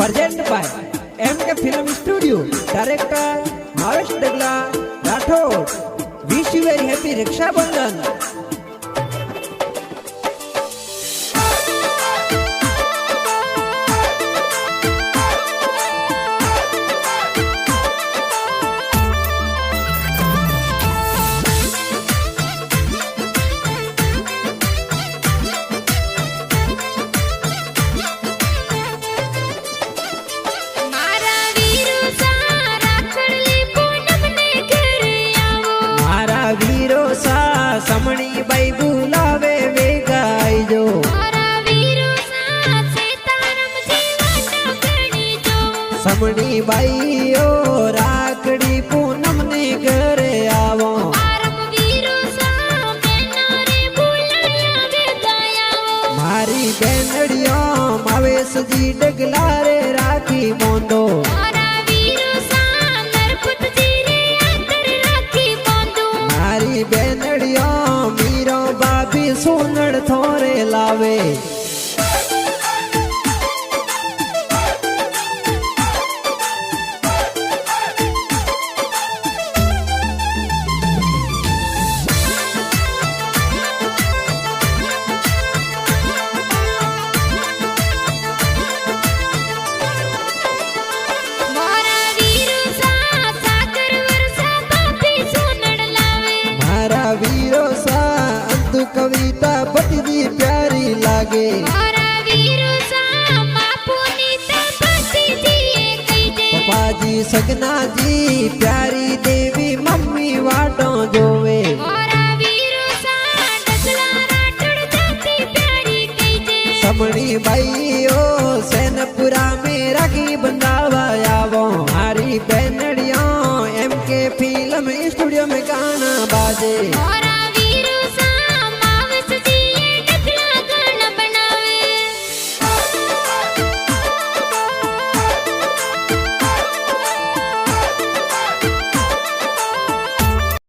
Present by MK film studio, director Bhavesh Dagla Rathore. Wish you very happy Rakshabandhan. समणी बाई बुलावे वेगा आईजो, समणी बाई ओ राखड़ी पूनम ने घरे आवो। मारी बेनड़ियो मावेश जी डगला रे राखी मोंदो। मारी बेनड़ियो मीरो बाबी सोनड़ थोरे लावे। वीरो सा अंतु कविता बड़ी प्यारी लागे। पपा जी सगना जी प्यारी देवी मम्मी वाटो जोवे। समणी बाई ओ सैनपुरा में राखी बंधावा आवो। हमारी बेनड़ियों MK फिल्म स्टूडियो में गाना बाजे।